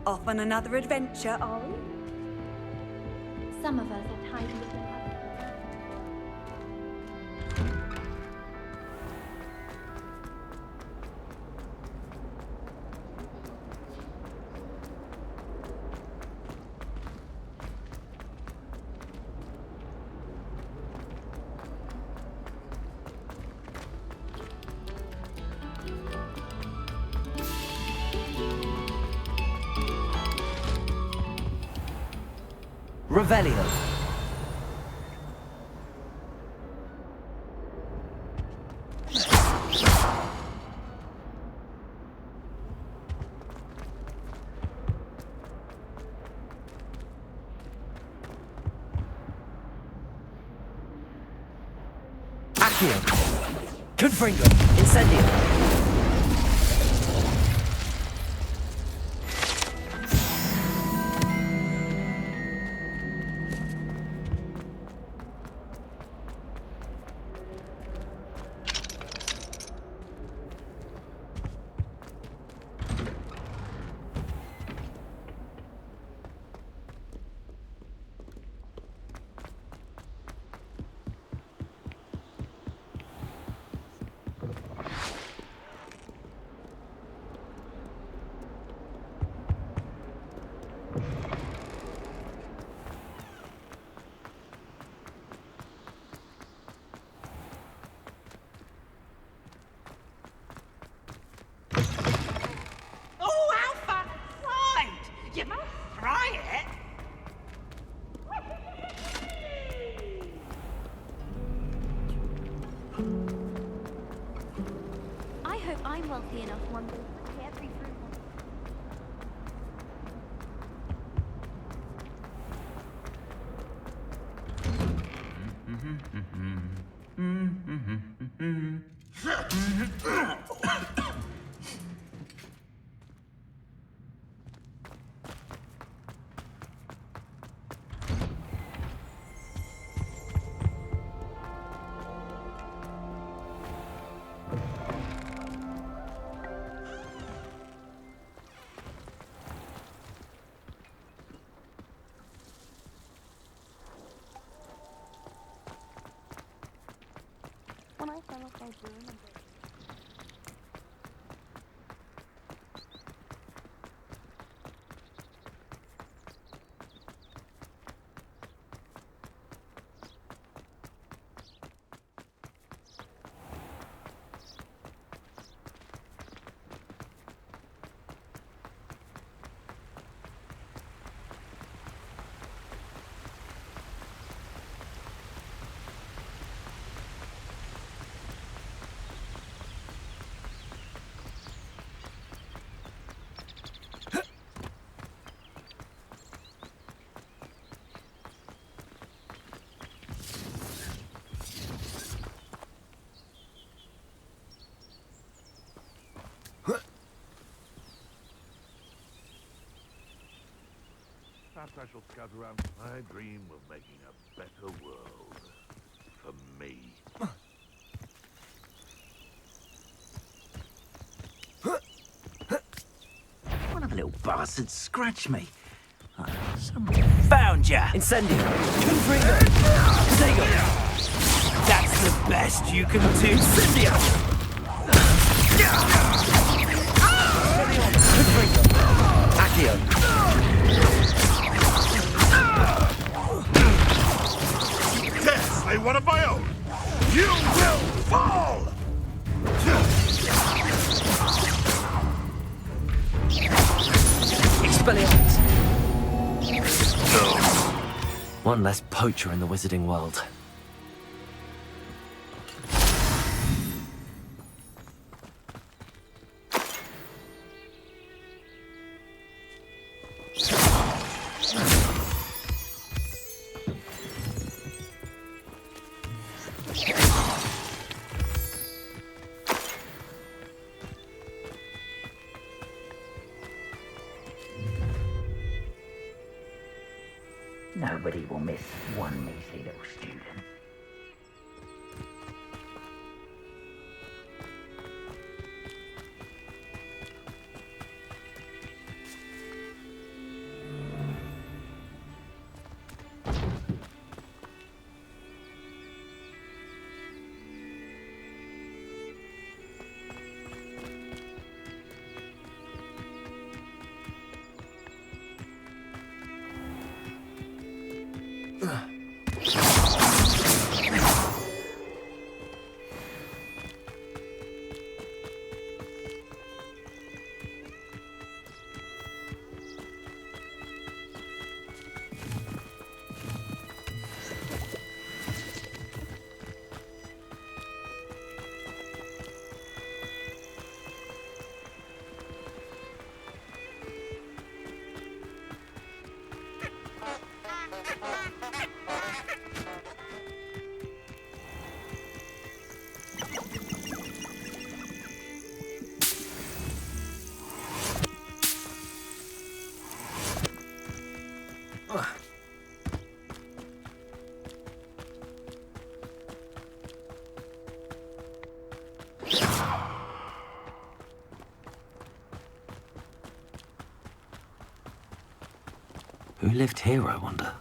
Off on another adventure, are we? Some of us are tied with them. Revelio. Accio. Confringo. Incendio. I hope I'm wealthy enough one day to pay every fruit. When I fell off my broom and perhaps I shall scout around. I dream of making a better world. For me. One of the little bastards scratched me. Someone found ya! Incendio! Confringo! Sego! That's the best you can do! Incendio! Confringo! Accio! Slay one of my own! You will fall! Expelliarmus! One less poacher in the wizarding world. Nobody will miss one measly little student. Who lived here, I wonder?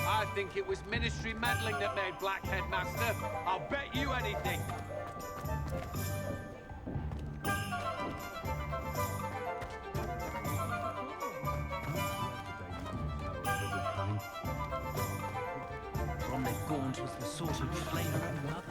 I think it was ministry meddling that made Black Headmaster. I'll bet you anything. From the gaunt was the sort of flame of mother.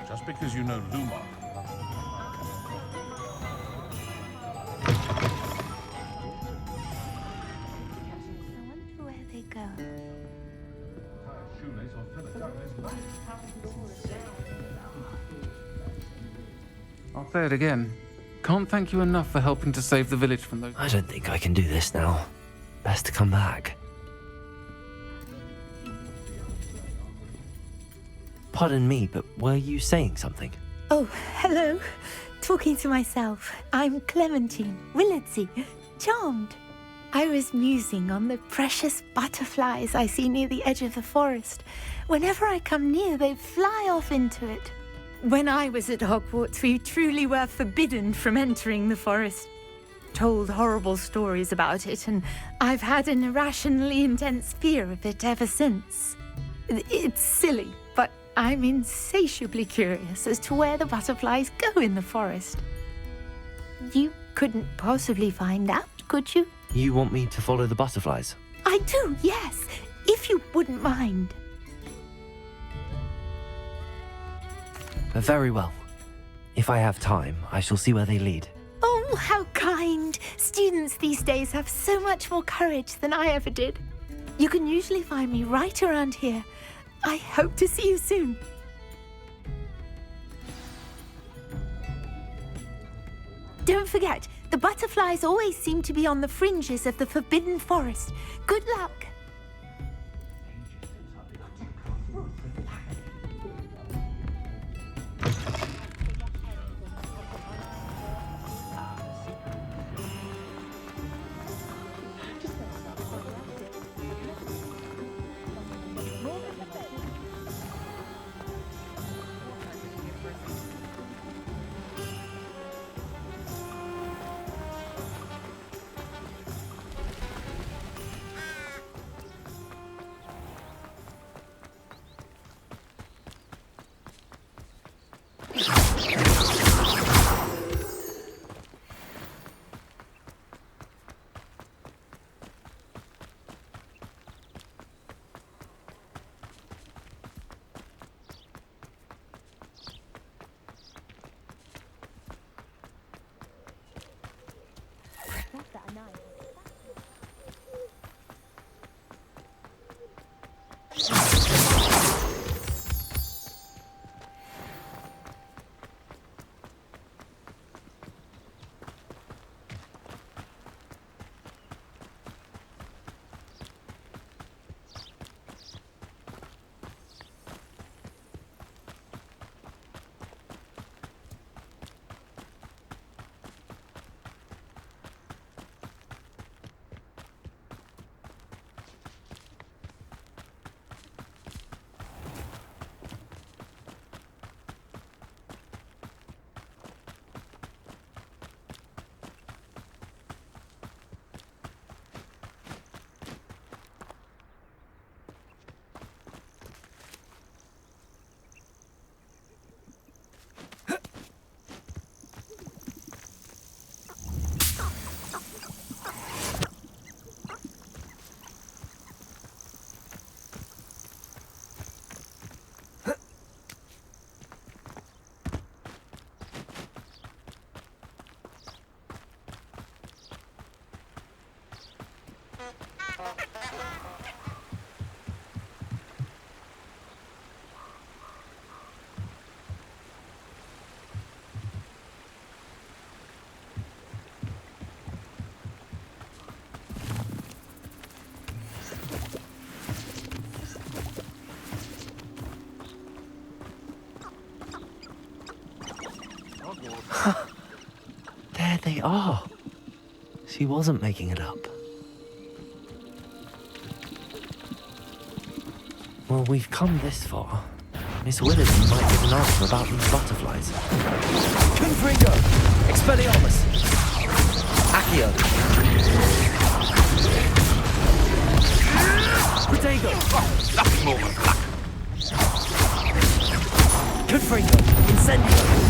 Just because you know Lumar. I wonder where they go. I'll say it again. Can't thank you enough for helping to save the village from those... I don't think I can do this now. Best to come back. Pardon me, but were you saying something? Oh, hello. Talking to myself. I'm Clementine, Willardsy, charmed. I was musing on the precious butterflies I see near the edge of the forest. Whenever I come near, they fly off into it. When I was at Hogwarts, we truly were forbidden from entering the forest. Told horrible stories about it, and I've had an irrationally intense fear of it ever since. It's silly, but I'm insatiably curious as to where the butterflies go in the forest. You couldn't possibly find out, could you? You want me to follow the butterflies? I do, yes, if you wouldn't mind. Very well. If I have time, I shall see where they lead. Oh, how kind. Students these days have so much more courage than I ever did. You can usually find me right around here. I hope to see you soon. Don't forget, the butterflies always seem to be on the fringes of the Forbidden Forest. Good luck. There they are. She wasn't making it up. Well, we've come this far. Miss Willard might give an answer about these butterflies. Confringo! Expelliarmus! Accio! Protego! Oh, nothing more than luck. Confringo! Incendio!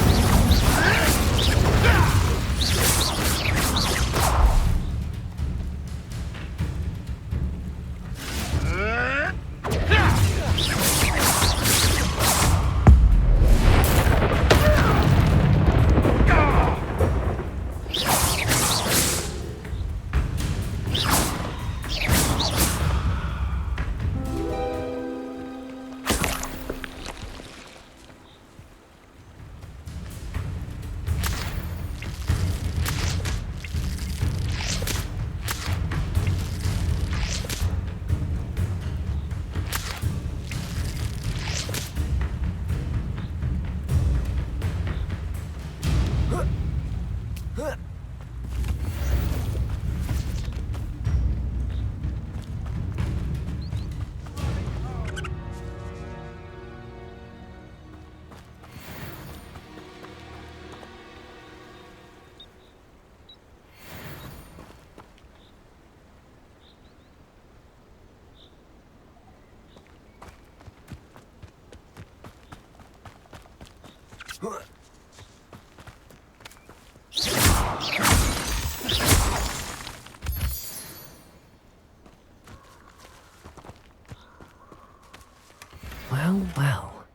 Well, well.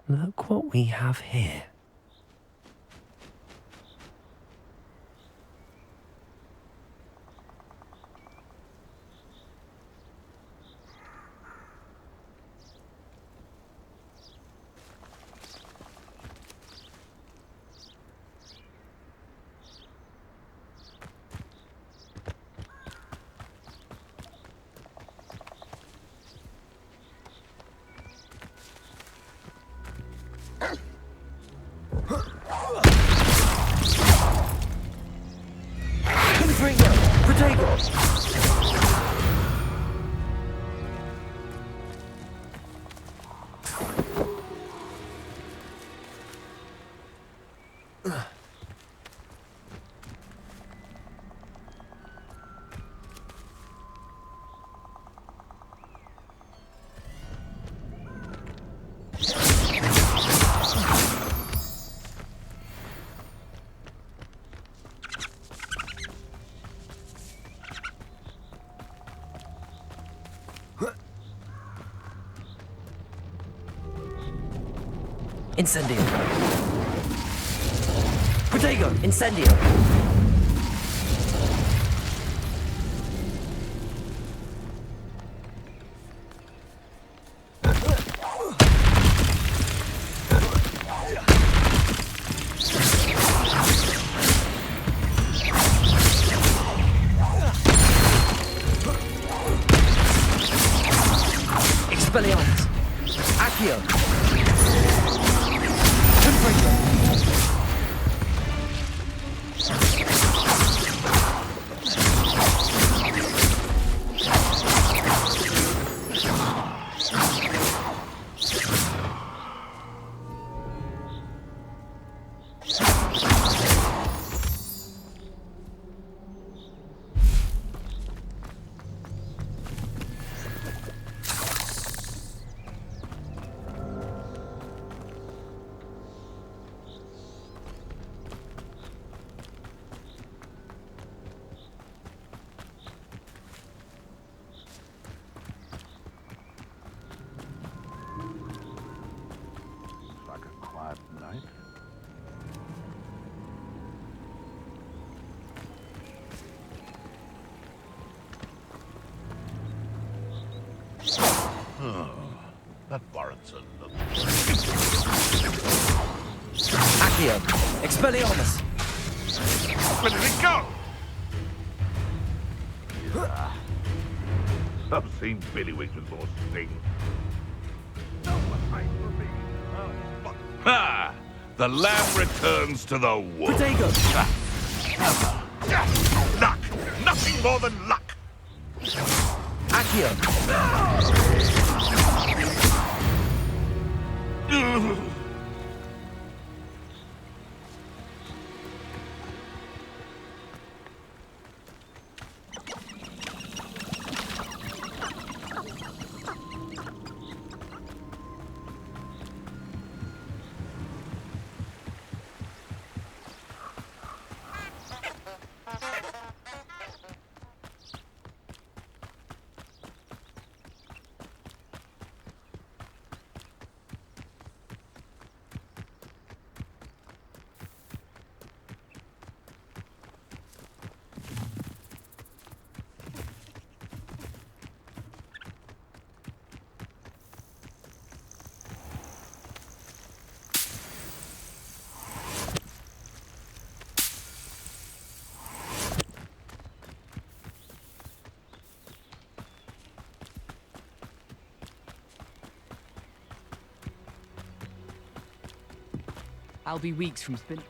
Look what we have here. Incendio. Protego, Incendio. Expelliarmus. Accio. That warrants a look. Accio. Expelliarmus. Where did it go? Yeah. I've seen Billywigs with more sting. Ha! The lamb returns to the wood. Protego. Luck! Nothing more than luck! Accio! I'll be weeks from spin.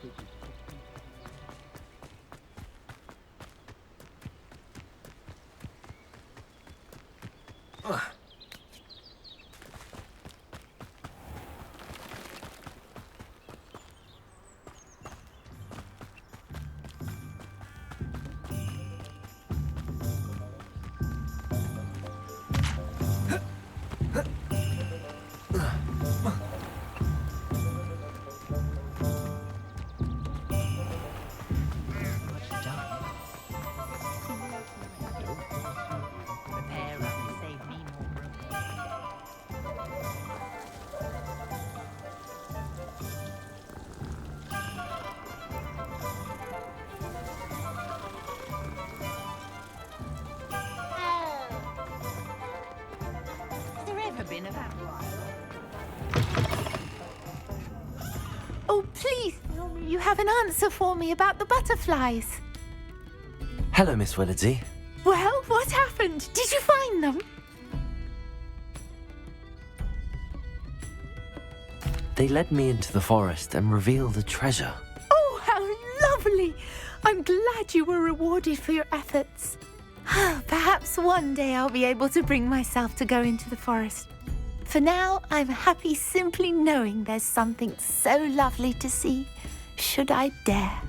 Oh, please tell me you have an answer for me about the butterflies. Hello, Miss Willardsey. Well, what happened? Did you find them? They led me into the forest and revealed a treasure. Oh, how lovely! I'm glad you were rewarded for your efforts. Perhaps one day I'll be able to bring myself to go into the forest. For now, I'm happy simply knowing there's something so lovely to see, should I dare.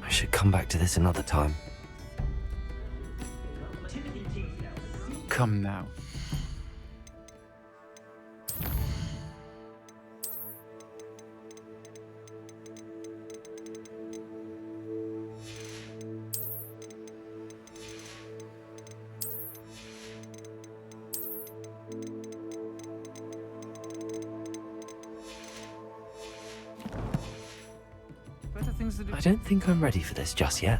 I should come back to this another time. Come now. I don't think I'm ready for this just yet.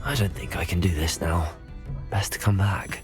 I don't think I can do this now. Best to come back.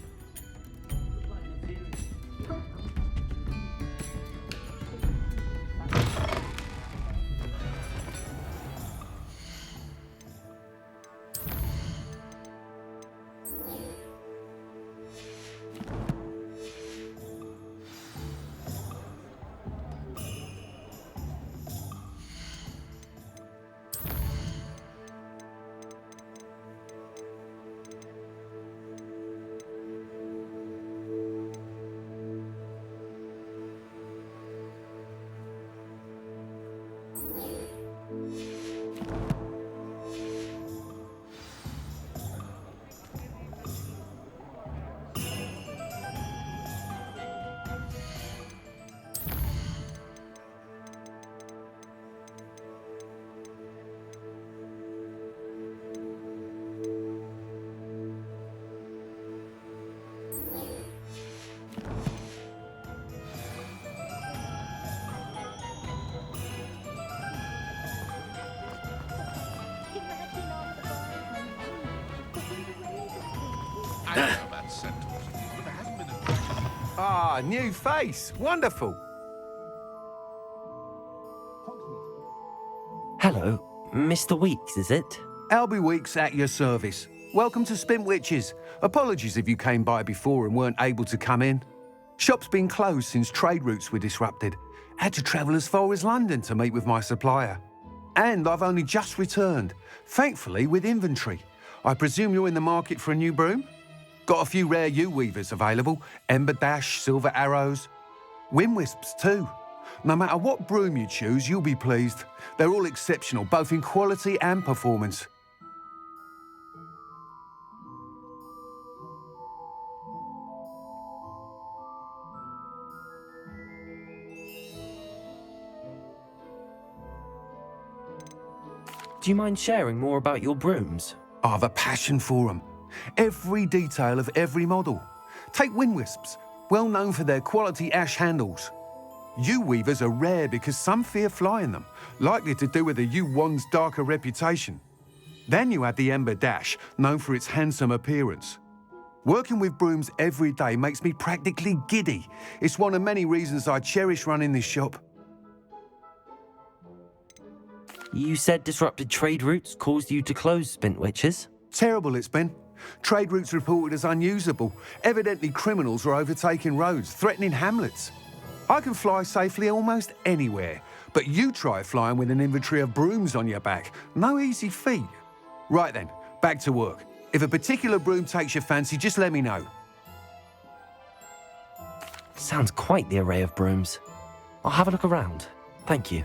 I know about centaurs, but there hasn't been a... Ah, new face. Wonderful. Hello, Mr. Weeks, is it? Albie Weeks at your service. Welcome to Spintwitches. Apologies if you came by before and weren't able to come in. Shop's been closed since trade routes were disrupted. Had to travel as far as London to meet with my supplier. And I've only just returned, thankfully with inventory. I presume you're in the market for a new broom? Got a few rare U-weavers available. Ember Dash, Silver Arrows. Wind Wisps too. No matter what broom you choose, you'll be pleased. They're all exceptional, both in quality and performance. Do you mind sharing more about your brooms? I've a passion for them. Every detail of every model. Take Wind Wisps, well known for their quality ash handles. U-weavers are rare because some fear flying them, likely to do with the U-wand's darker reputation. Then you have the Ember Dash, known for its handsome appearance. Working with brooms every day makes me practically giddy. It's one of many reasons I cherish running this shop. You said disrupted trade routes caused you to close Spintwitches? Terrible it's been. Trade routes reported as unusable. Evidently criminals were overtaking roads, threatening hamlets. I can fly safely almost anywhere, but you try flying with an inventory of brooms on your back. No easy feat. Right then, back to work. If a particular broom takes your fancy, just let me know. Sounds quite the array of brooms. I'll have a look around. Thank you.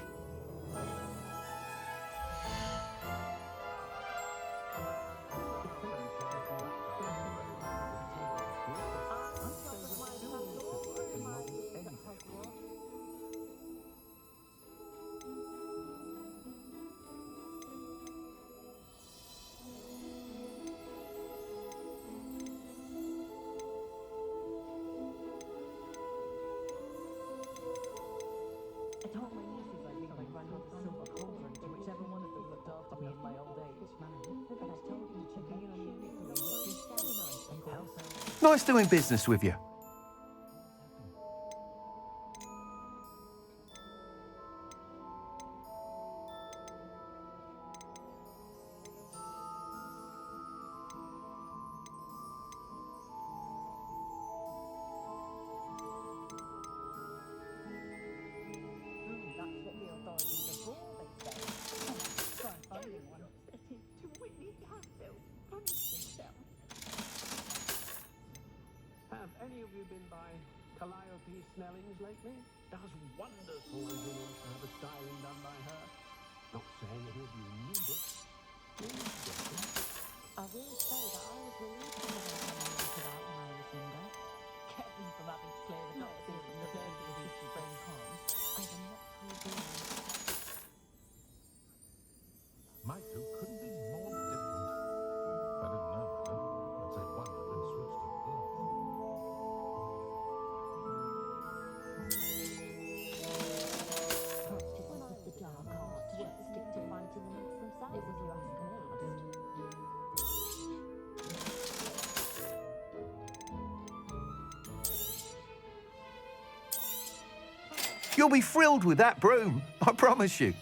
Nice doing business with you. Have any of you been by Calliope Snelling's lately? Does wonders for women to have the styling done by her. Not saying any of you need it. I will say that I was relieved to have someone to that when I was younger. Kept me from having to clear the doctors and the dirty beach to bring home. I am not revealing. My two couldn't be more different. If I didn't know better, I'd say one had been switched at birth. Practices of the dark art yet stick to fighting amongst themselves, if you ask me. You'll be thrilled with that broom, I promise you.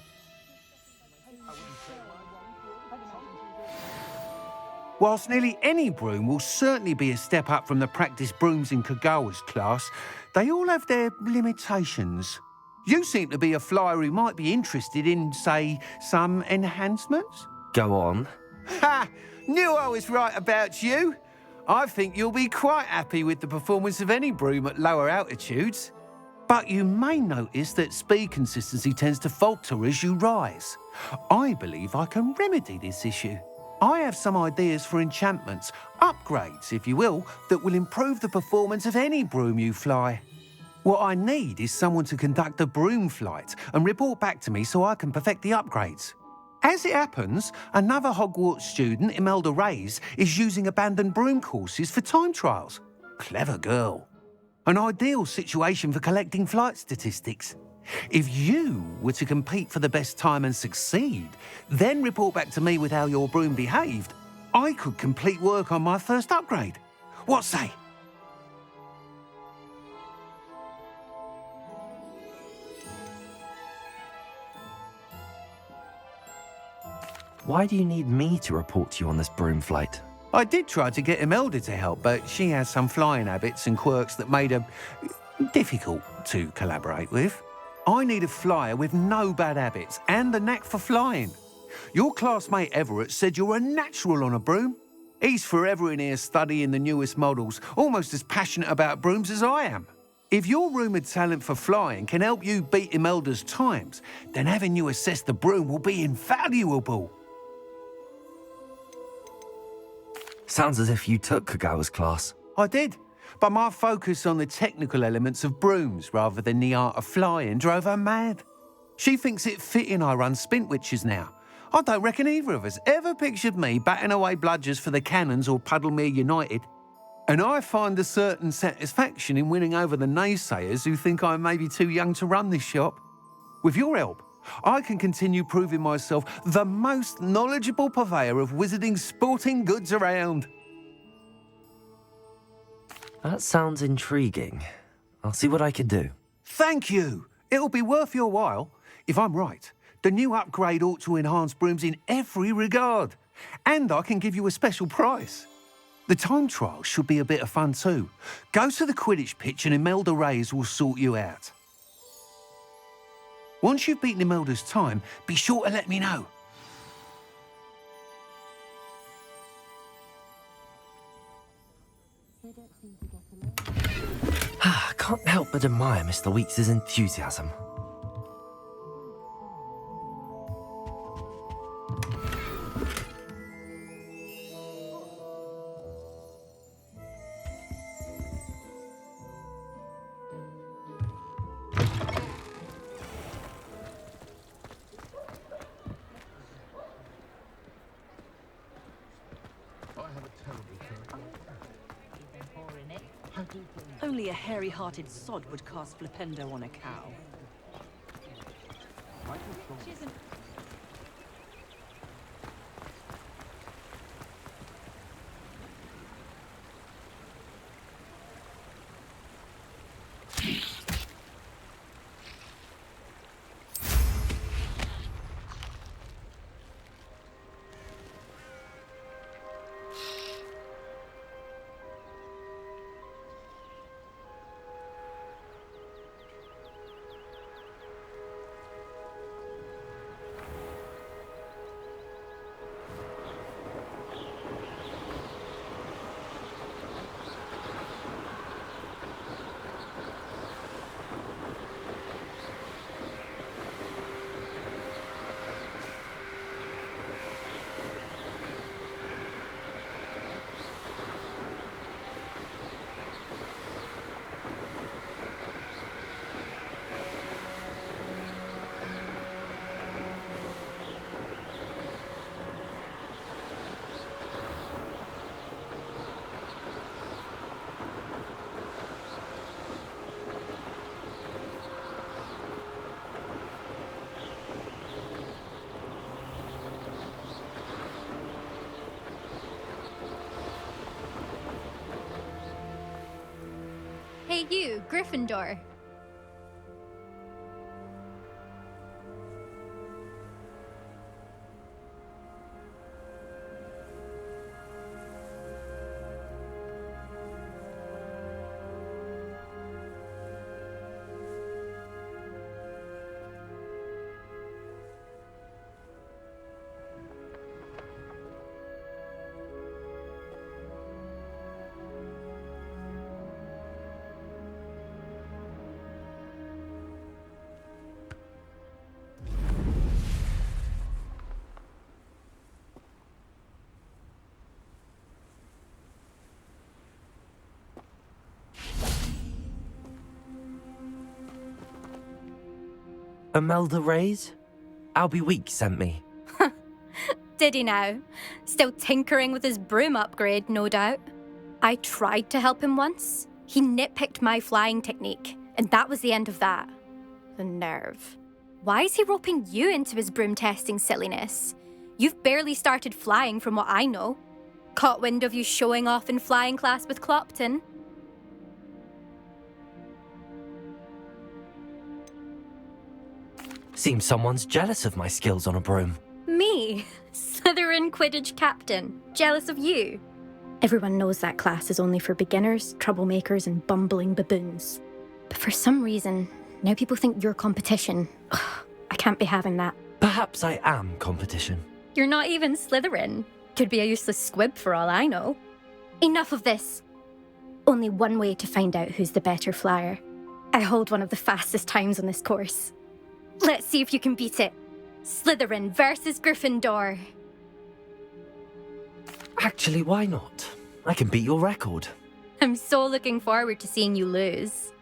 Whilst nearly any broom will certainly be a step up from the practice brooms in Kagawa's class, they all have their limitations. You seem to be a flyer who might be interested in, say, some enhancements? Go on. Ha! Knew I was right about you. I think you'll be quite happy with the performance of any broom at lower altitudes. But you may notice that speed consistency tends to falter as you rise. I believe I can remedy this issue. I have some ideas for enchantments, upgrades, if you will, that will improve the performance of any broom you fly. What I need is someone to conduct a broom flight and report back to me so I can perfect the upgrades. As it happens, another Hogwarts student, Imelda Reyes, is using abandoned broom courses for time trials. Clever girl. An ideal situation for collecting flight statistics. If you were to compete for the best time and succeed, then report back to me with how your broom behaved, I could complete work on my first upgrade. What say? Why do you need me to report to you on this broom flight? I did try to get Imelda to help, but she has some flying habits and quirks that made her difficult to collaborate with. I need a flyer with no bad habits and the knack for flying. Your classmate Everett said you're a natural on a broom. He's forever in here studying the newest models, almost as passionate about brooms as I am. If your rumoured talent for flying can help you beat Imelda's times, then having you assess the broom will be invaluable. Sounds as if you took Kagawa's class. I did, but my focus on the technical elements of brooms rather than the art of flying drove her mad. She thinks it fitting I run Spintwitches now. I don't reckon either of us ever pictured me batting away bludgers for the Cannons or Puddlemere United. And I find a certain satisfaction in winning over the naysayers who think I may be too young to run this shop. With your help, I can continue proving myself the most knowledgeable purveyor of wizarding sporting goods around. That sounds intriguing. I'll see what I can do. Thank you. It'll be worth your while. If I'm right, the new upgrade ought to enhance brooms in every regard. And I can give you a special price. The time trial should be a bit of fun too. Go to the Quidditch pitch and Imelda Reyes will sort you out. Once you've beaten Imelda's time, be sure to let me know. I can't help but admire Mr. Weeks' enthusiasm. Only a hairy-hearted sod would cast Flipendo on a cow. Hey you, Gryffindor. Imelda Reyes? Albie Weeks sent me. Did he now? Still tinkering with his broom upgrade, no doubt. I tried to help him once. He nitpicked my flying technique, and that was the end of that. The nerve. Why is he roping you into his broom testing silliness? You've barely started flying from what I know. caught wind of you showing off in flying class with Clopton. Seems someone's jealous of my skills on a broom. Me? Slytherin Quidditch captain. Jealous of you? Everyone knows that class is only for beginners, troublemakers, and bumbling baboons. But for some reason, now people think you're competition. Ugh, I can't be having that. Perhaps I am competition. You're not even Slytherin. Could be a useless squib for all I know. Enough of this. Only one way to find out who's the better flyer. I hold one of the fastest times on this course. Let's see if you can beat it. Slytherin versus Gryffindor. Actually, why not? I can beat your record. I'm so looking forward to seeing you lose.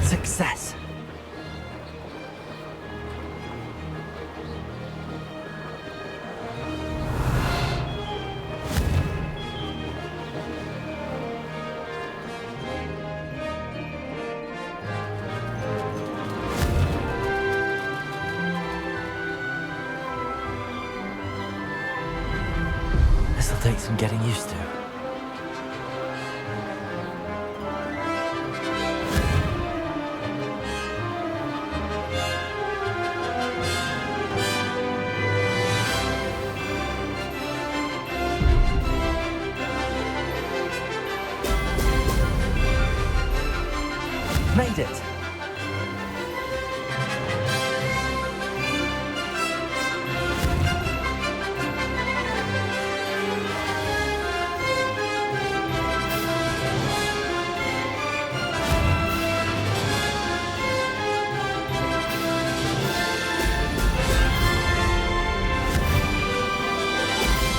Success. This'll take some getting used to. Made it!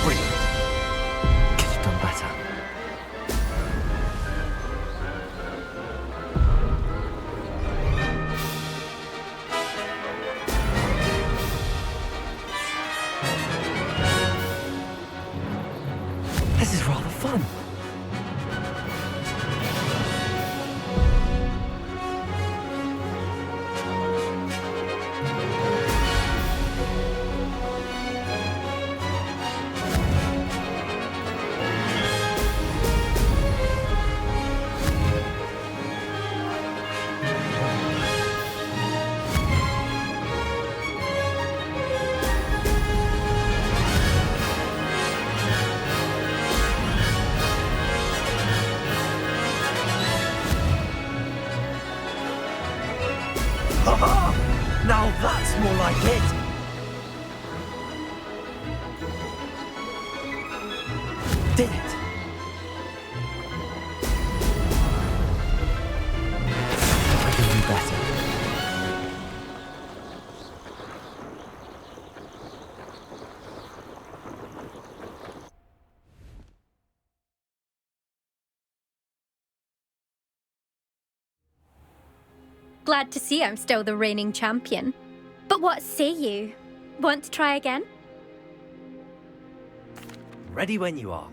Brilliant. Could have done better. This is rather fun. Aha! Now that's more like it! Did it! I can do better. Glad to see I'm still the reigning champion. But what say you? Want to try again? Ready when you are.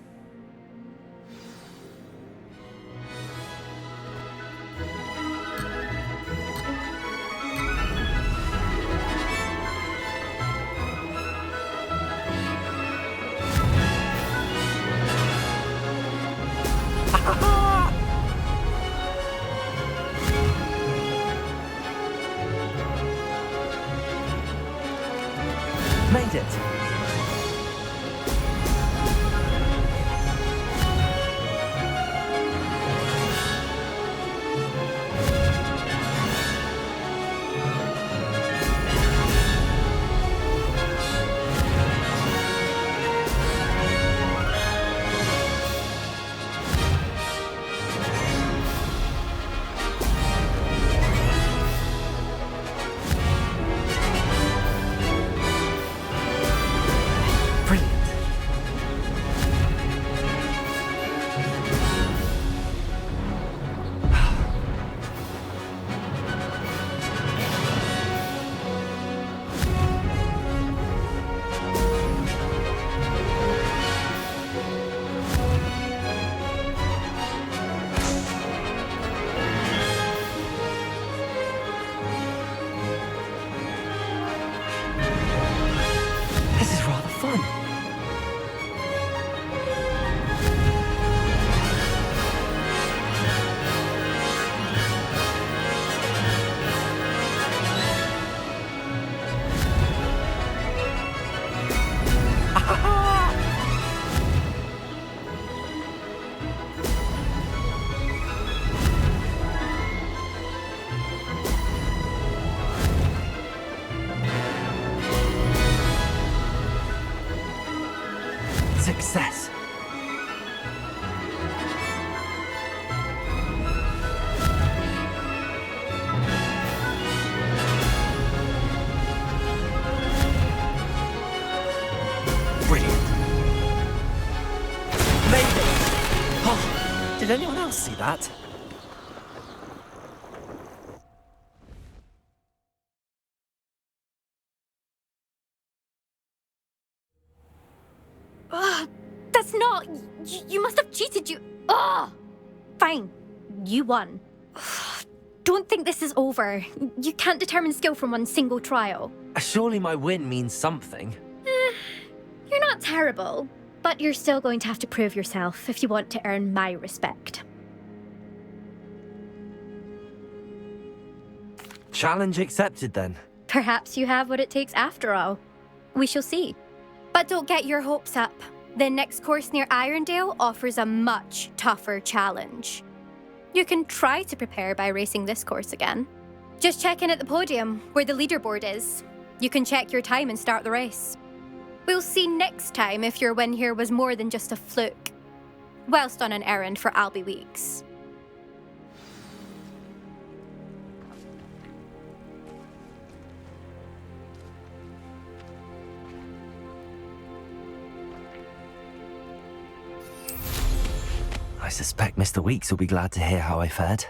Made it! Did anyone else see that? Ugh, that's not... You must have cheated, you... Ugh! Fine. You won. Ugh, don't think this is over. You can't determine skill from one single trial. Surely my win means something. You're not terrible, but you're still going to have to prove yourself if you want to earn my respect. Challenge accepted, then. Perhaps you have what it takes after all. We shall see. But don't get your hopes up. The next course near Irondale offers a much tougher challenge. You can try to prepare by racing this course again. Just check in at the podium, where the leaderboard is. You can check your time and start the race. We'll see next time if your win here was more than just a fluke. Whilst on an errand for Albie Weeks. I suspect Mr. Weeks will be glad to hear how I fared.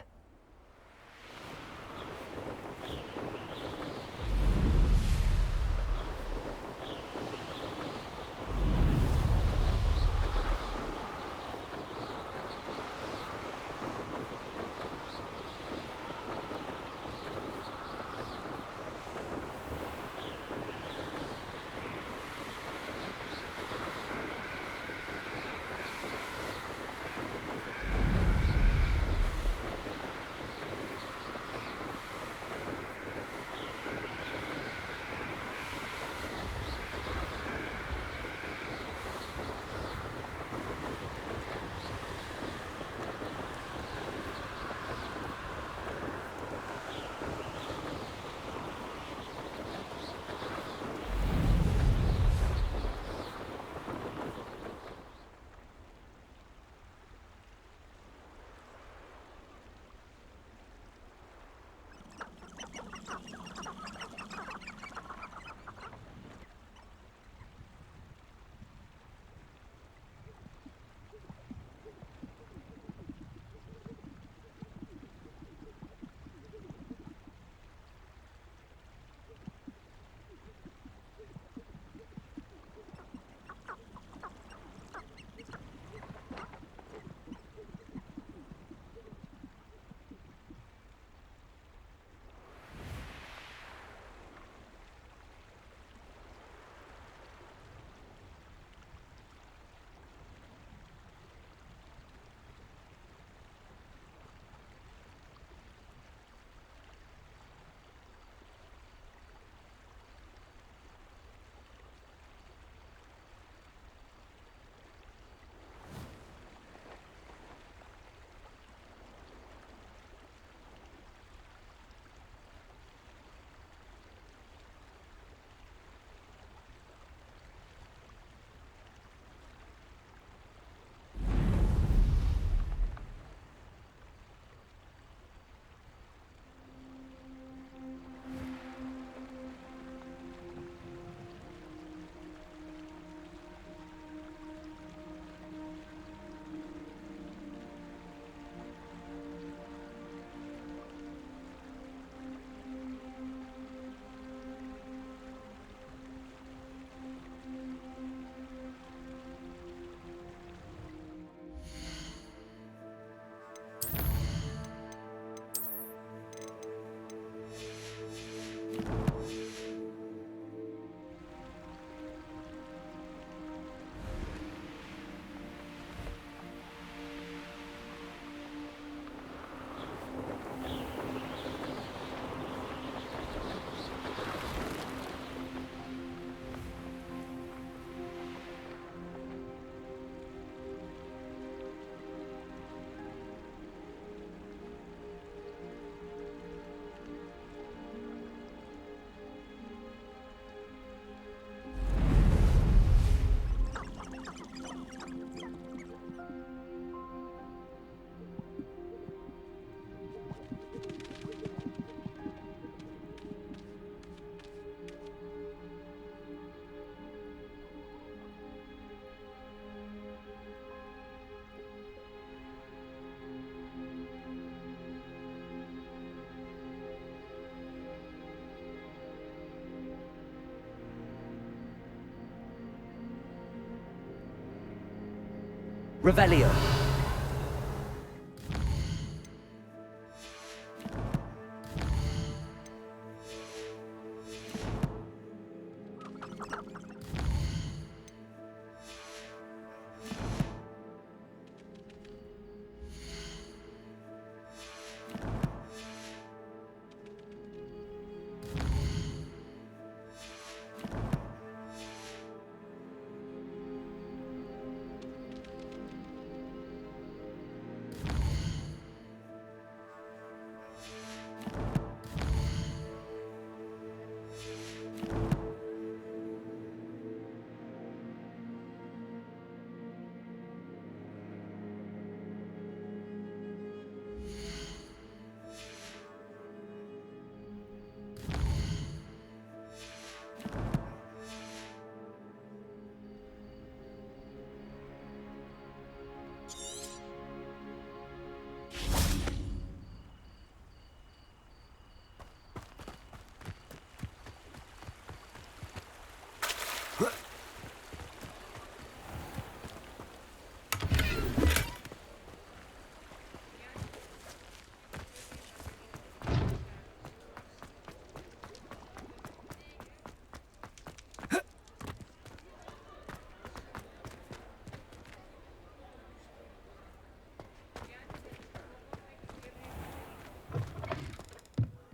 Revelio.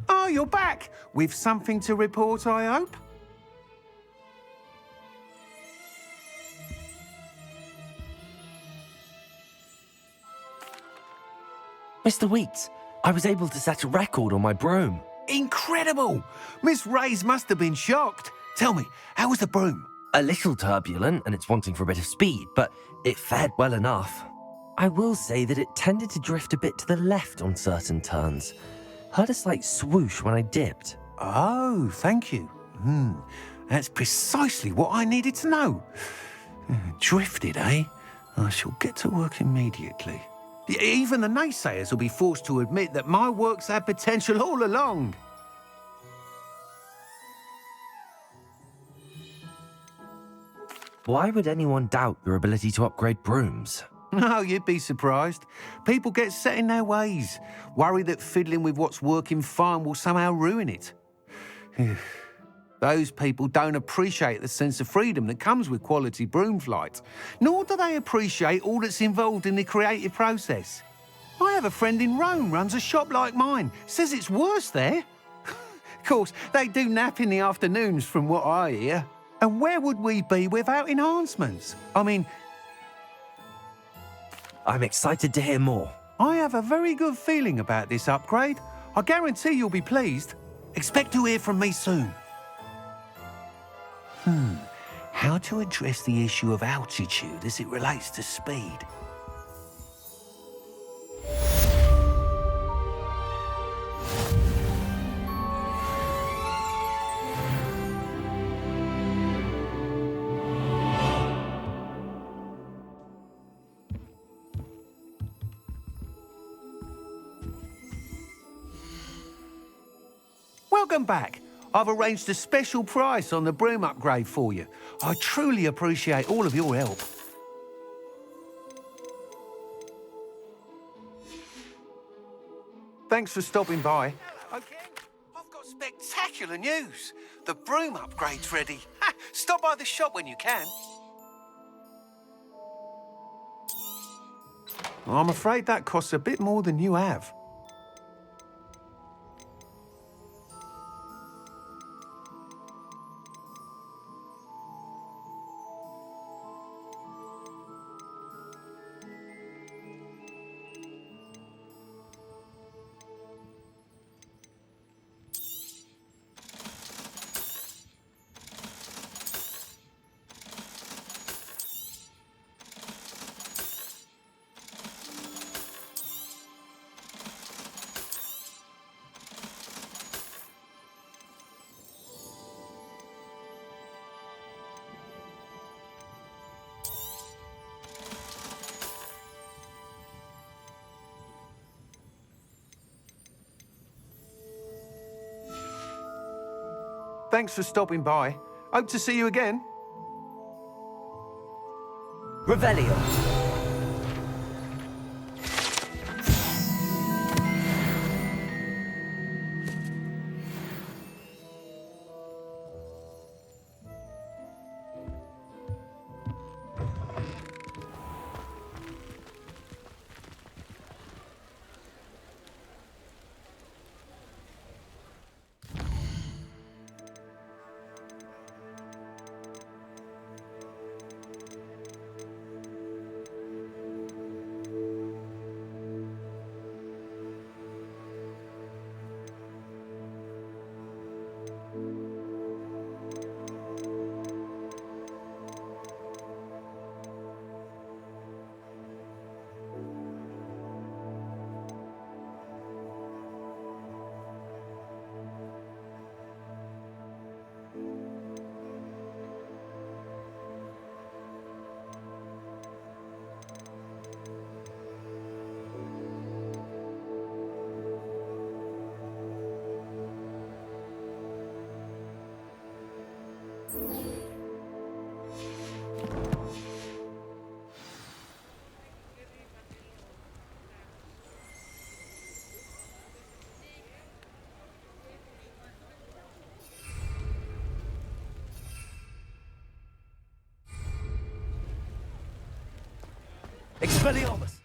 Oh, you're back! With something to report, I hope? Mr. Weeks, I was able to set a record on my broom. Incredible! Miss Ray's must have been shocked. Tell me, how was the broom? A little turbulent and it's wanting for a bit of speed, but it fared well enough. I will say that it tended to drift a bit to the left on certain turns. Heard a slight swoosh when I dipped. Oh, thank you. That's precisely what I needed to know. Drifted, eh? I shall get to work immediately. Even the naysayers will be forced to admit that my work's had potential all along. Why would anyone doubt your ability to upgrade brooms? Oh, you'd be surprised. People get set in their ways, worry that fiddling with what's working fine will somehow ruin it. Those people don't appreciate the sense of freedom that comes with quality broom flight, nor do they appreciate all that's involved in the creative process. I have a friend in Rome runs a shop like mine, says it's worse there. Of course, they do nap in the afternoons from what I hear. And where would we be without enhancements? I mean, I'm excited to hear more. I have a very good feeling about this upgrade. I guarantee you'll be pleased. Expect to hear from me soon. How to address the issue of altitude as it relates to speed? Welcome back. I've arranged a special price on the broom upgrade for you. I truly appreciate all of your help. Thanks for stopping by. Again, I've got spectacular news. The broom upgrade's ready. Stop by the shop when you can. I'm afraid that costs a bit more than you have. Thanks for stopping by. Hope to see you again. Revelio. Expelliarmus!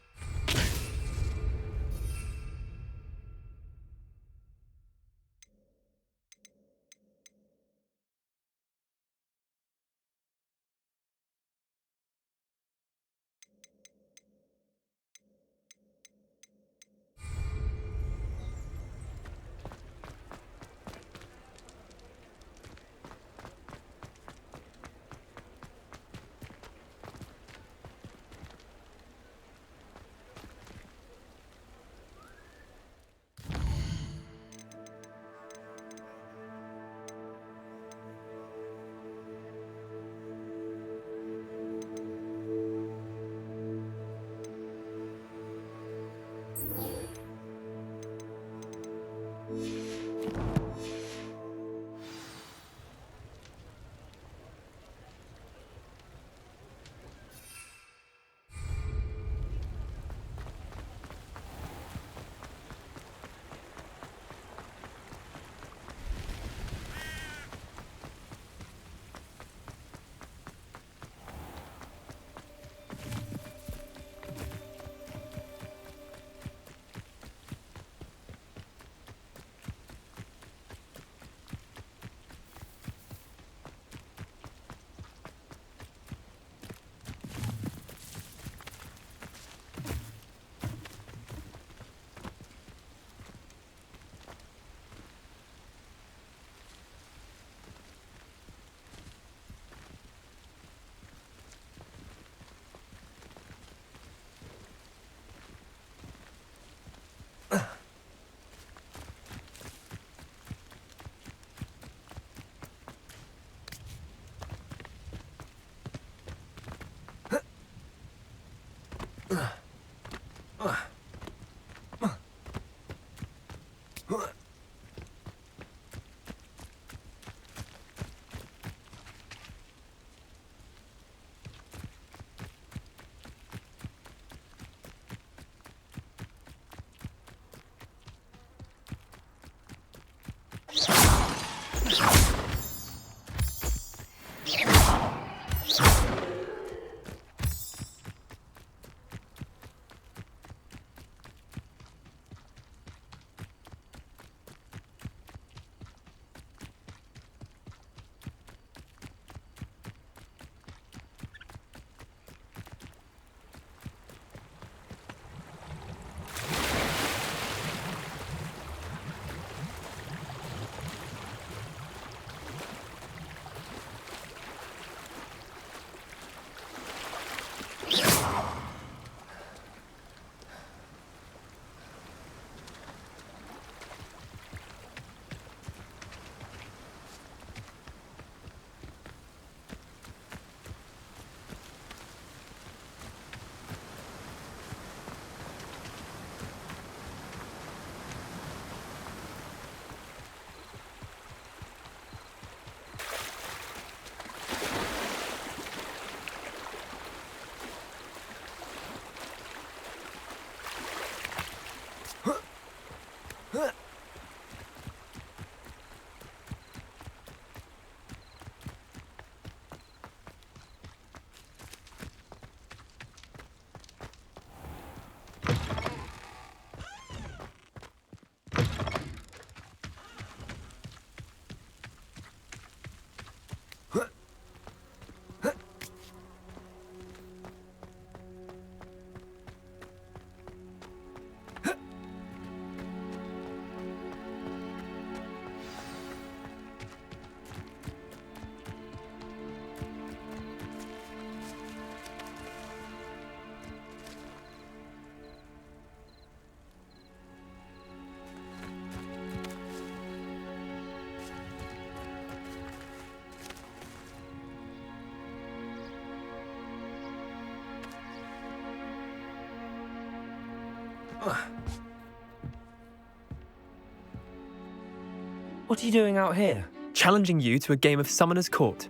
What are you doing out here? Challenging you to a game of Summoner's Court.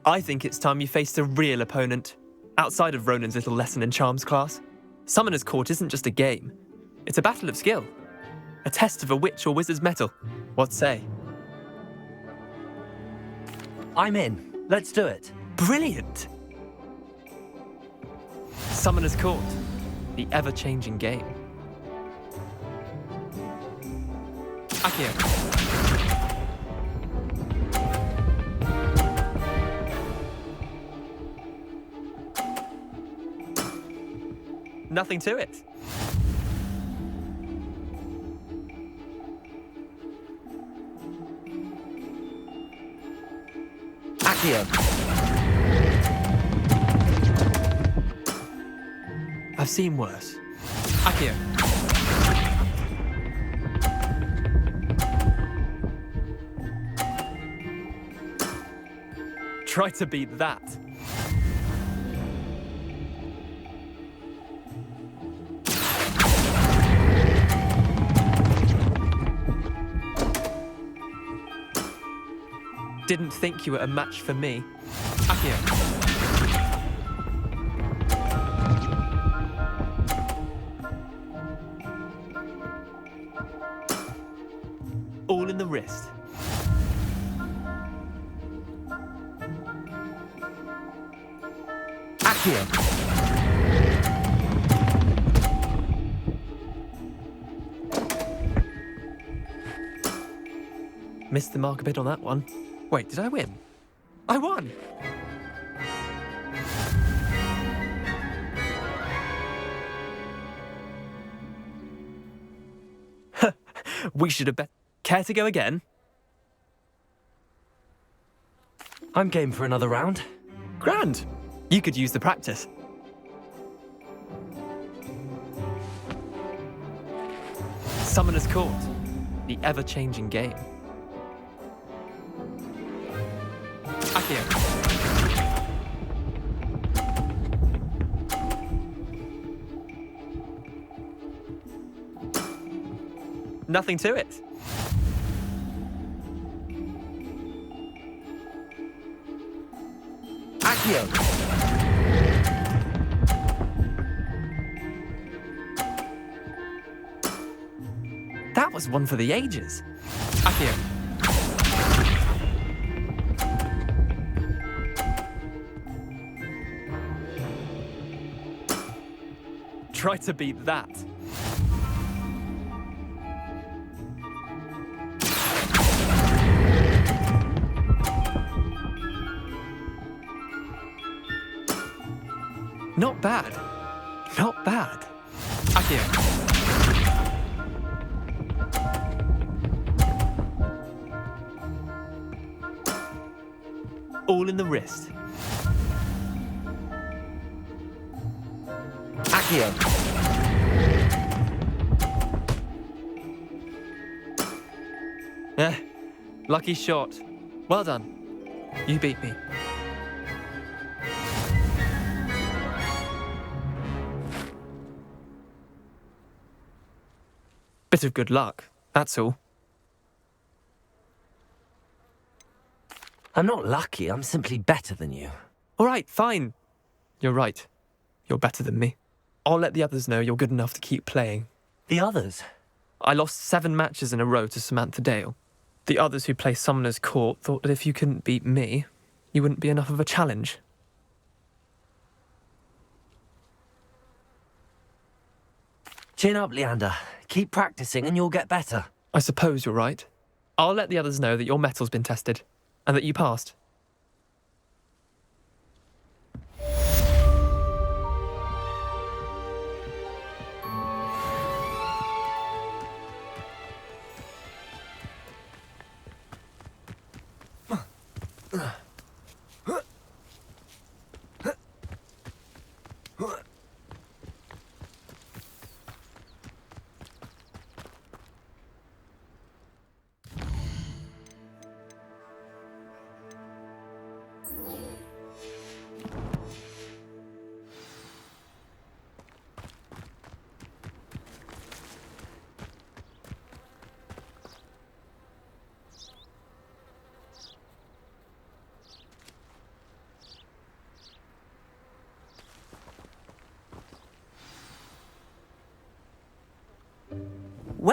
I think it's time you faced a real opponent, outside of Ronan's little lesson in charms class. Summoner's Court isn't just a game. It's a battle of skill. A test of a witch or wizard's mettle. What say? I'm in. Let's do it. Brilliant! Summoner's Court, the ever-changing game. Akio. Nothing to it. Akio. I've seen worse. Akio. Try to beat that. Didn't think you were a match for me. Akio. All in the wrist. Akio. Missed the mark a bit on that one. Wait, did I win? I won! We should have bet. Care to go again? I'm game for another round. Grand! You could use the practice. Summoner's Court, the ever-changing game. Akio. Nothing to it. Akio. That was one for the ages. Akio. Try to beat that. Not bad. Not bad. Akio. All in the wrist. Akio. Lucky shot. Well done. You beat me. Bit of good luck, that's all. I'm not lucky, I'm simply better than you. All right, fine. You're right. You're better than me. I'll let the others know you're good enough to keep playing. The others? I lost 7 matches in a row to Samantha Dale. The others who play Summoner's Court thought that if you couldn't beat me, you wouldn't be enough of a challenge. Chin up, Leander. Keep practicing and you'll get better. I suppose you're right. I'll let the others know that your metal's been tested, and that you passed.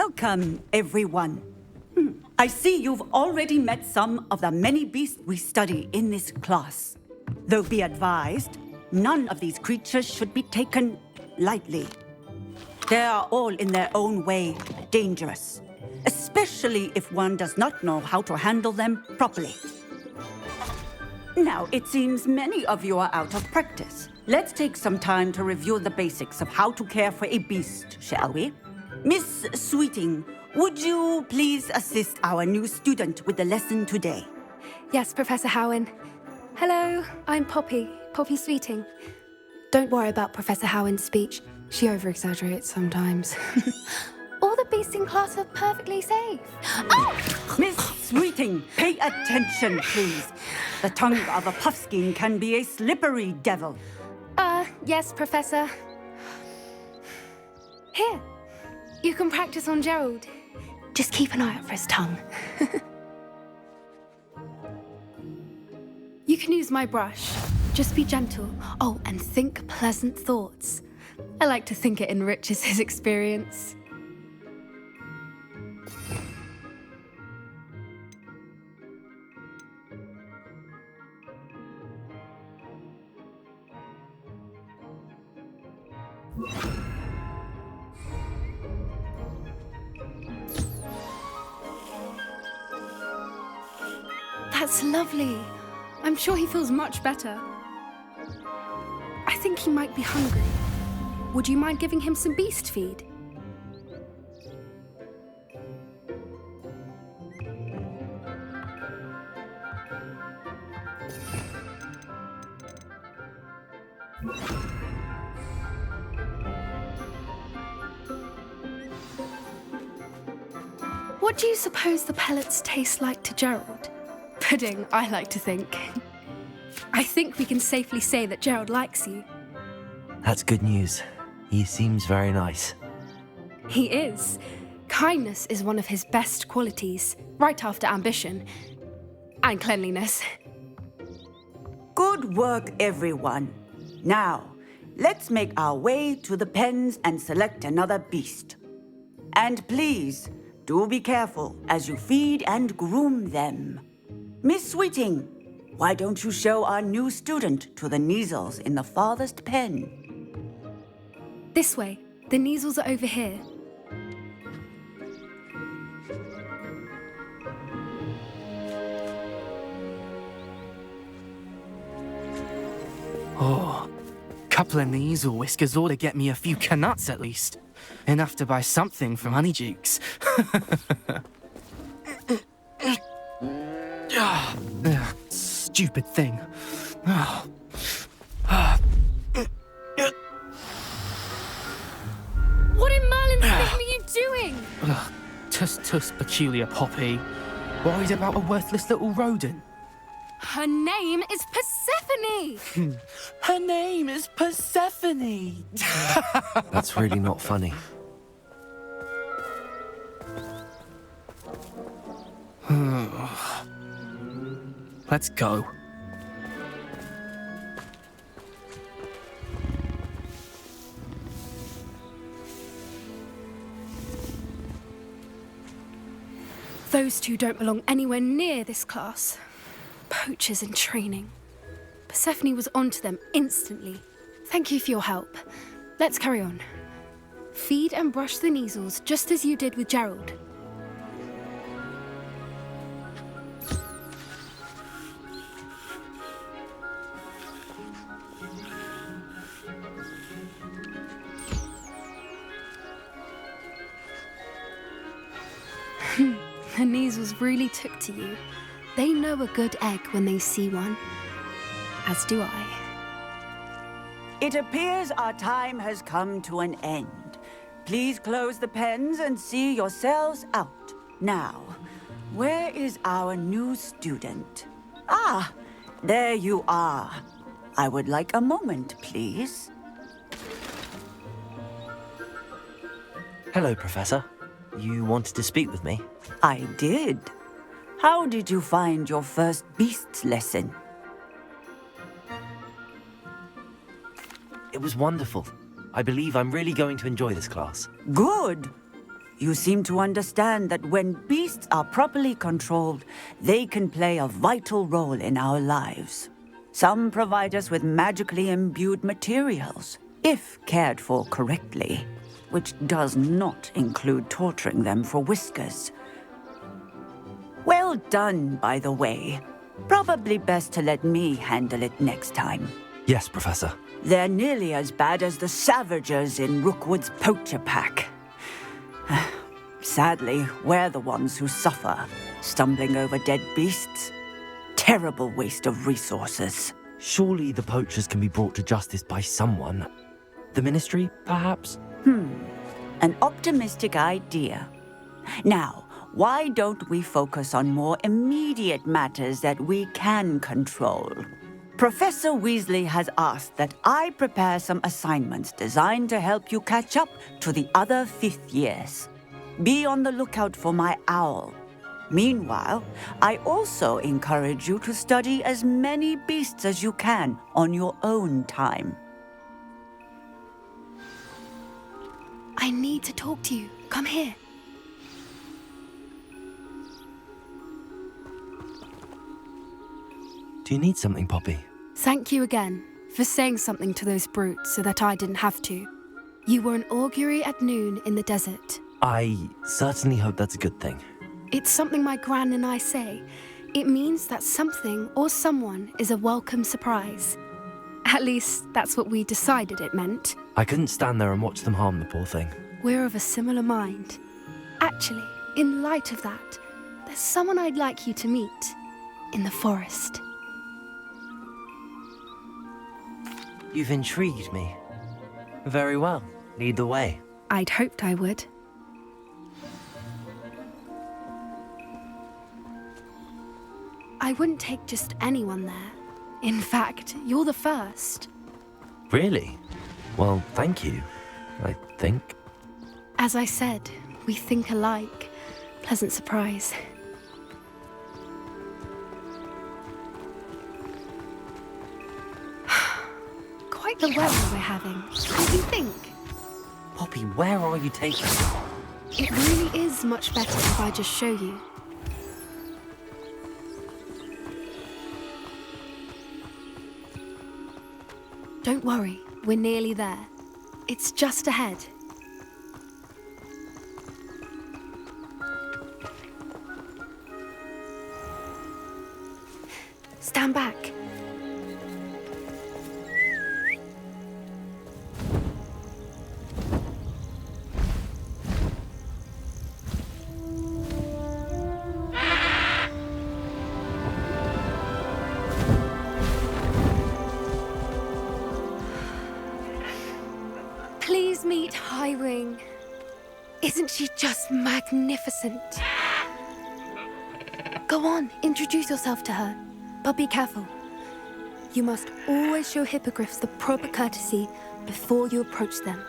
Welcome, everyone. I see you've already met some of the many beasts we study in this class. Though be advised, none of these creatures should be taken lightly. They are all in their own way dangerous, especially if one does not know how to handle them properly. Now, it seems many of you are out of practice. Let's take some time to review the basics of how to care for a beast, shall we? Miss Sweeting, would you please assist our new student with the lesson today? Yes, Professor Howin. Hello, I'm Poppy Sweeting. Don't worry about Professor Howin's speech. She over-exaggerates sometimes. All the beasts in class are perfectly safe. Oh! Miss Sweeting, pay attention, please. The tongue of a puffskein can be a slippery devil. Yes, Professor. Here, you can practice on Gerald. Just keep an eye out for his tongue. You can use my brush. Just be gentle. Oh, and think pleasant thoughts. I like to think it enriches his experience. That's lovely. I'm sure he feels much better. I think he might be hungry. Would you mind giving him some beast feed? What do you suppose the pellets taste like to Gerald? Pudding, I like to think. I think we can safely say that Gerald likes you. That's good news. He seems very nice. He is. Kindness is one of his best qualities, right after ambition. And cleanliness. Good work, everyone. Now, let's make our way to the pens and select another beast. And please, do be careful as you feed and groom them. Miss Sweeting, why don't you show our new student to the Neasels in the farthest pen? This way. The Neasels are over here. Oh, couple of Neasel whiskers ought to get me a few canuts at least. Enough to buy something from Honeydukes. Stupid thing. What in Merlin's name are you doing? Tuss, peculiar Poppy. Worried about a worthless little rodent? Her name is Persephone! Her name is Persephone! That's really not funny. Let's go. Those two don't belong anywhere near this class. Poachers in training. Persephone was onto them instantly. Thank you for your help. Let's carry on. Feed and brush the Neasels just as you did with Gerald. The Neasels really took to you. They know a good egg when they see one. As do I. It appears our time has come to an end. Please close the pens and see yourselves out. Now, where is our new student? Ah, there you are. I would like a moment, please. Hello, Professor. You wanted to speak with me? I did. How did you find your first beasts lesson? It was wonderful. I believe I'm really going to enjoy this class. Good. You seem to understand that when beasts are properly controlled, they can play a vital role in our lives. Some provide us with magically imbued materials, if cared for correctly, which does not include torturing them for whiskers. Well done, by the way. Probably best to let me handle it next time. Yes, Professor. They're nearly as bad as the Savagers in Rookwood's Poacher pack. Sadly, we're the ones who suffer, stumbling over dead beasts. Terrible waste of resources. Surely the poachers can be brought to justice by someone. The Ministry, perhaps? An optimistic idea. Now, why don't we focus on more immediate matters that we can control? Professor Weasley has asked that I prepare some assignments designed to help you catch up to the other 5th years. Be on the lookout for my owl. Meanwhile, I also encourage you to study as many beasts as you can on your own time. I need to talk to you. Come here. Do you need something, Poppy? Thank you again for saying something to those brutes so that I didn't have to. You were an augury at noon in the desert. I certainly hope that's a good thing. It's something my gran and I say. It means that something or someone is a welcome surprise. At least, that's what we decided it meant. I couldn't stand there and watch them harm the poor thing. We're of a similar mind. Actually, in light of that, there's someone I'd like you to meet in the forest. You've intrigued me. Very well. Lead the way. I'd hoped I would. I wouldn't take just anyone there. In fact, you're the first. Really? Well, thank you, I think. As I said, we think alike. Pleasant surprise. Quite the weather we're having. What do you think? Poppy, where are you taking me? It really is much better if I just show you. Don't worry, we're nearly there. It's just ahead. Stand back. Please meet Highwing. Isn't she just magnificent? Go on, introduce yourself to her. But be careful. You must always show hippogriffs the proper courtesy before you approach them.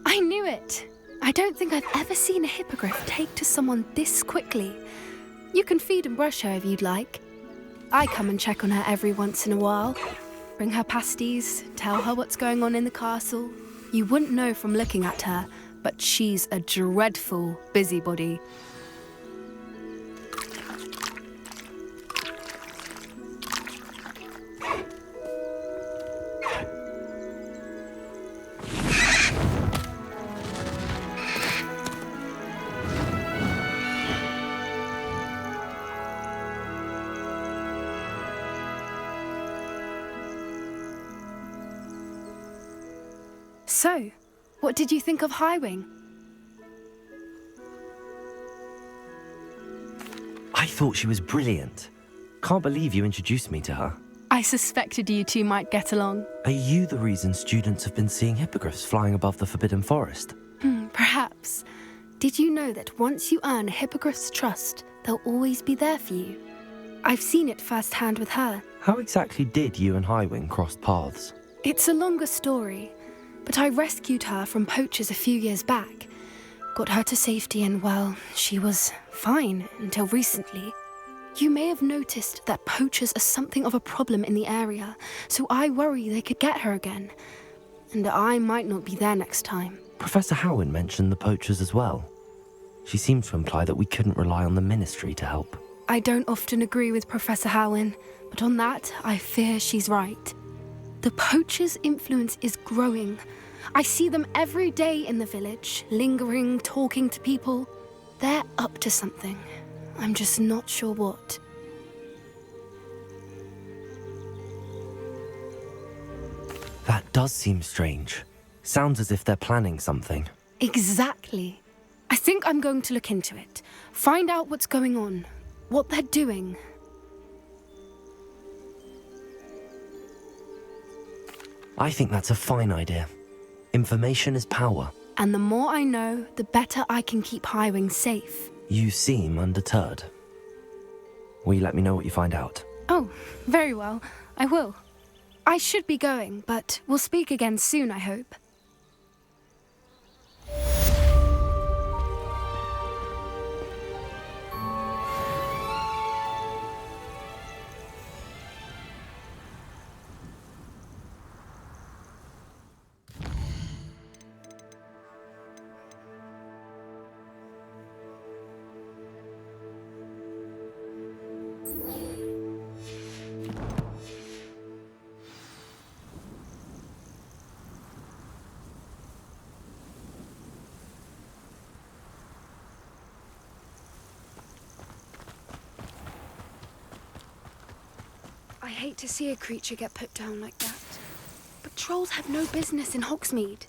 I knew it! I don't think I've ever seen a hippogriff take to someone this quickly. You can feed and brush her if you'd like. I come and check on her every once in a while. Bring her pasties, tell her what's going on in the castle. You wouldn't know from looking at her, but she's a dreadful busybody. So, what did you think of Highwing? I thought she was brilliant. Can't believe you introduced me to her. I suspected you two might get along. Are you the reason students have been seeing hippogriffs flying above the Forbidden Forest? Perhaps. Did you know that once you earn a hippogriff's trust, they'll always be there for you? I've seen it firsthand with her. How exactly did you and Highwing cross paths? It's a longer story, but I rescued her from poachers a few years back. Got her to safety and, well, she was fine until recently. You may have noticed that poachers are something of a problem in the area, so I worry they could get her again. And I might not be there next time. Professor Howin mentioned the poachers as well. She seemed to imply that we couldn't rely on the Ministry to help. I don't often agree with Professor Howin, but on that, I fear she's right. The poachers' influence is growing. I see them every day in the village, lingering, talking to people. They're up to something. I'm just not sure what. That does seem strange. Sounds as if they're planning something. Exactly. I think I'm going to look into it. Find out what's going on, what they're doing. I think that's a fine idea. Information is power. And the more I know, the better I can keep Highwing safe. You seem undeterred. Will you let me know what you find out? Oh, very well. I will. I should be going, but we'll speak again soon, I hope. I hate to see a creature get put down like that. But trolls have no business in Hogsmeade.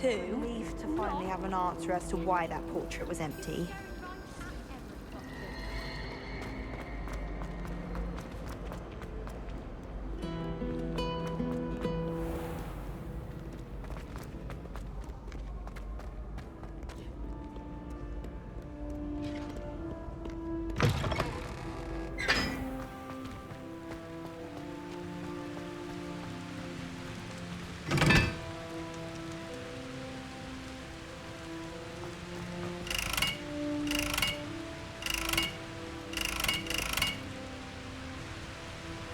Relieved to finally have an answer as to why that portrait was empty.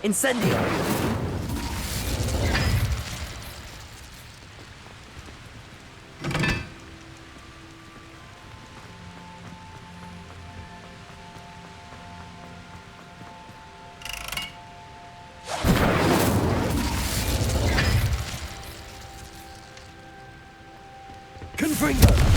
Incendio! Confringo!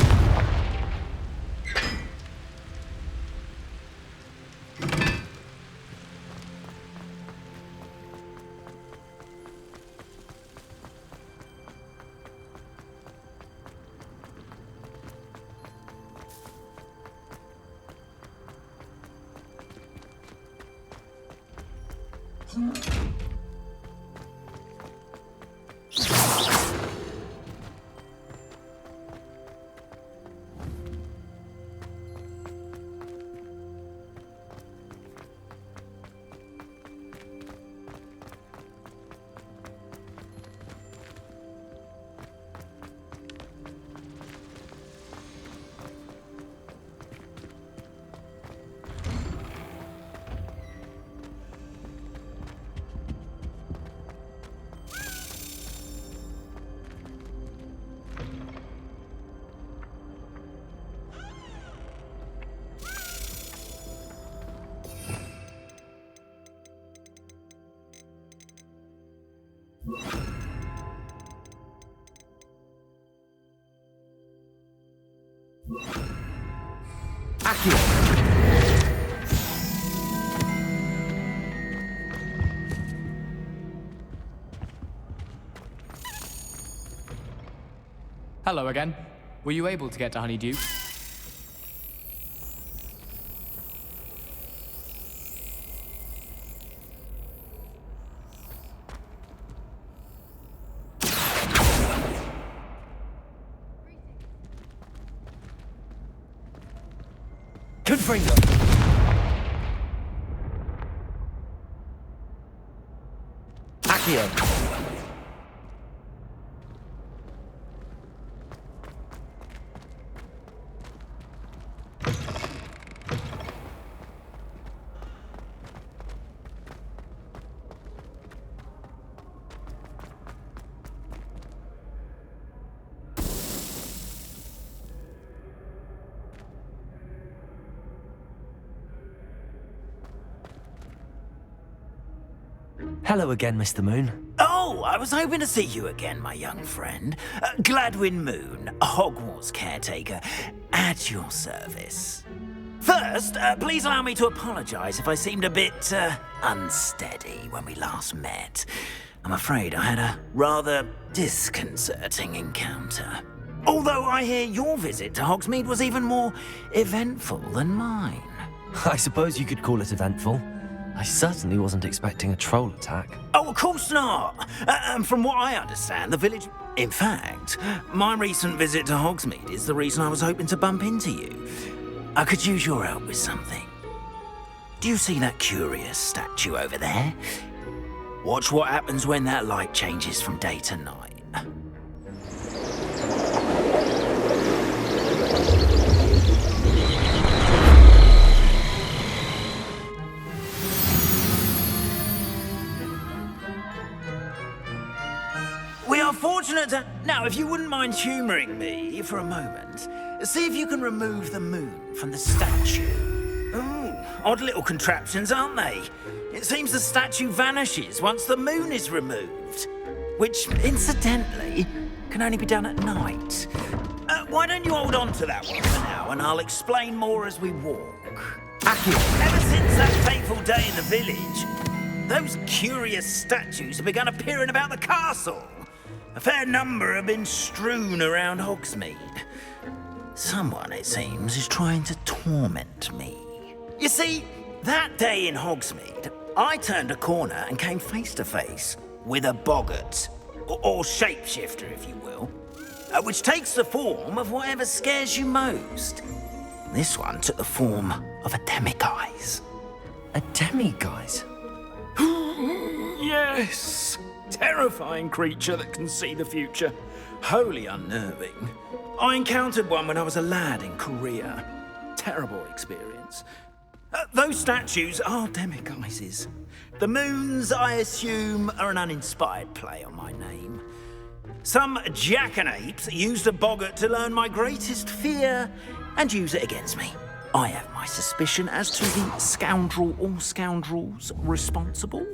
Hello again. Were you able to get to Honeydew? Confringo. Accio. Hello again, Mr. Moon. Oh, I was hoping to see you again, my young friend. Gladwin Moon, Hogwarts caretaker, at your service. First, please allow me to apologise if I seemed a bit unsteady when we last met. I'm afraid I had a rather disconcerting encounter. Although I hear your visit to Hogsmeade was even more eventful than mine. I suppose you could call it eventful. I certainly wasn't expecting a troll attack. Oh, of course not. From what I understand, the village... In fact, my recent visit to Hogsmeade is the reason I was hoping to bump into you. I could use your help with something. Do you see that curious statue over there? Watch what happens when that light changes from day to night. We are fortunate to... Now, if you wouldn't mind humouring me for a moment, see if you can remove the moon from the statue. Ooh, odd little contraptions, aren't they? It seems the statue vanishes once the moon is removed. Which, incidentally, can only be done at night. Why don't you hold on to that one for now, and I'll explain more as we walk. Ever since that fateful day in the village, those curious statues have begun appearing about the castle. A fair number have been strewn around Hogsmeade. Someone, it seems, is trying to torment me. You see, that day in Hogsmeade, I turned a corner and came face to face with a boggart, or shapeshifter, if you will, which takes the form of whatever scares you most. This one took the form of a demiguise. A demiguise? Yes! Terrifying creature that can see the future. Wholly unnerving. I encountered one when I was a lad in Korea. Terrible experience. Those statues are demiguises. The moons, I assume, are an uninspired play on my name. Some jackanapes used a boggart to learn my greatest fear and use it against me. I have my suspicion as to the scoundrel or scoundrels responsible.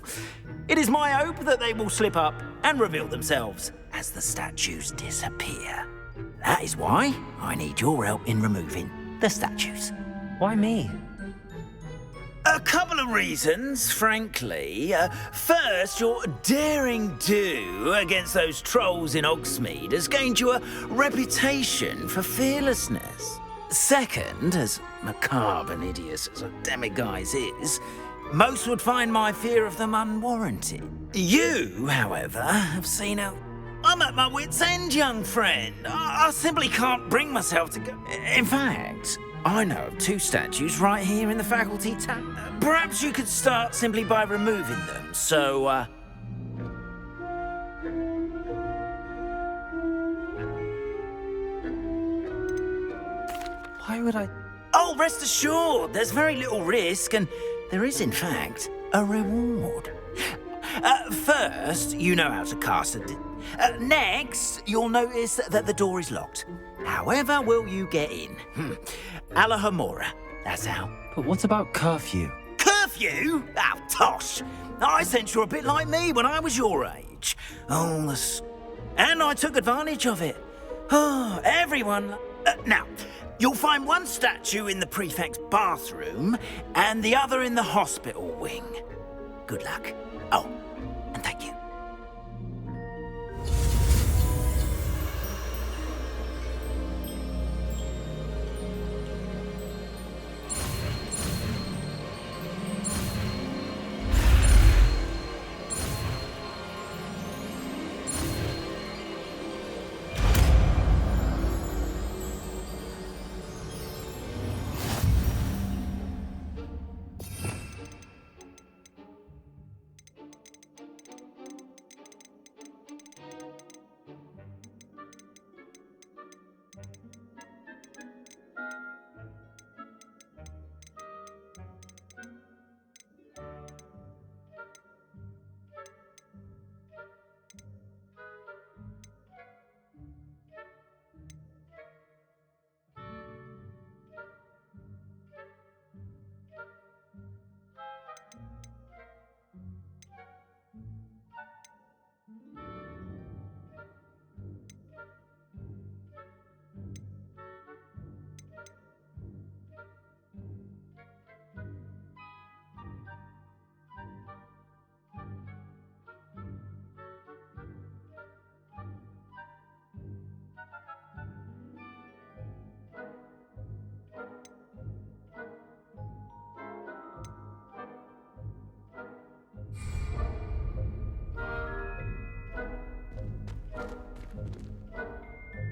It is my hope that they will slip up and reveal themselves as the statues disappear. That is why I need your help in removing the statues. Why me? A couple of reasons, frankly. First, your daring do against those trolls in Hogsmeade has gained you a reputation for fearlessness. Second, as macabre and hideous as a demiguise is, Most would find my fear of them unwarranted. You, however, have seen how... I'm at my wit's end, young friend. I simply can't bring myself to go... In fact, I know of 2 statues right here in the faculty tab. Perhaps you could start simply by removing them, so, Why would I... Oh, rest assured, there's very little risk, and there is, in fact, a reward. First, you know how to cast a... next, you'll notice that the door is locked. However will you get in? Alahomora, that's how. But what about curfew? Curfew? Oh, tosh. I sense you're a bit like me when I was your age. Oh, and I took advantage of it. Oh, everyone... now, you'll find one statue in the prefect's bathroom and the other in the hospital wing. Good luck. Oh, and thank you.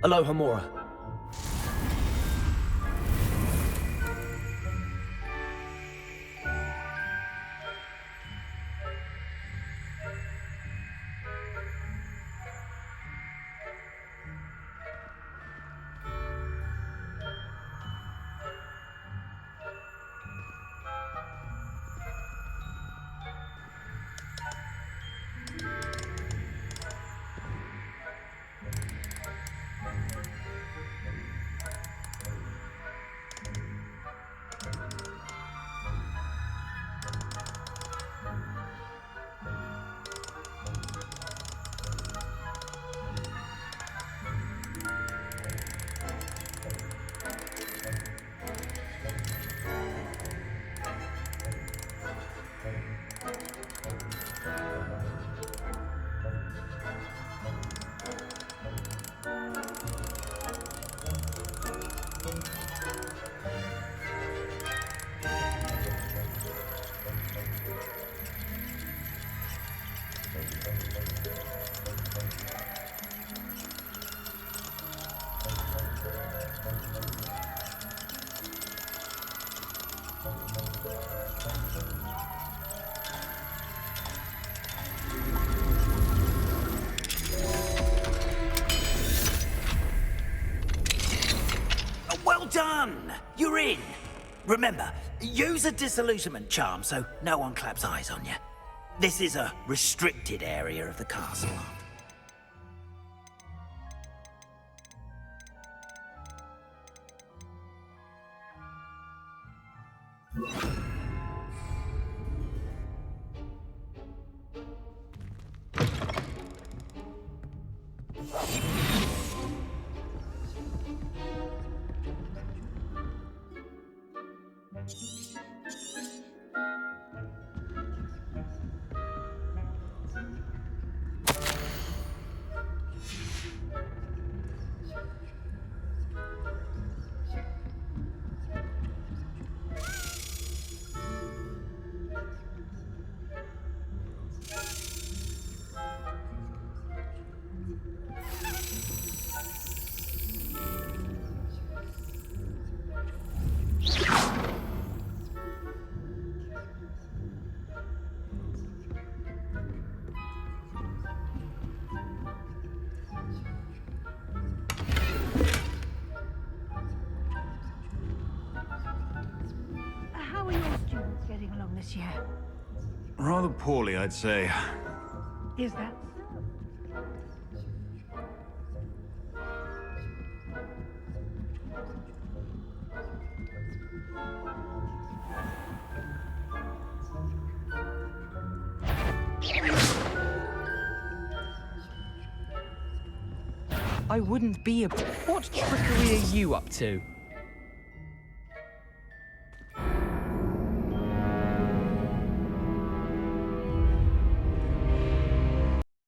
Alohomora. Done! You're in! Remember, use a disillusionment charm so no one claps eyes on you. This is a restricted area of the castle. Rather poorly, I'd say. Is that? I wouldn't be a... What trickery are you up to?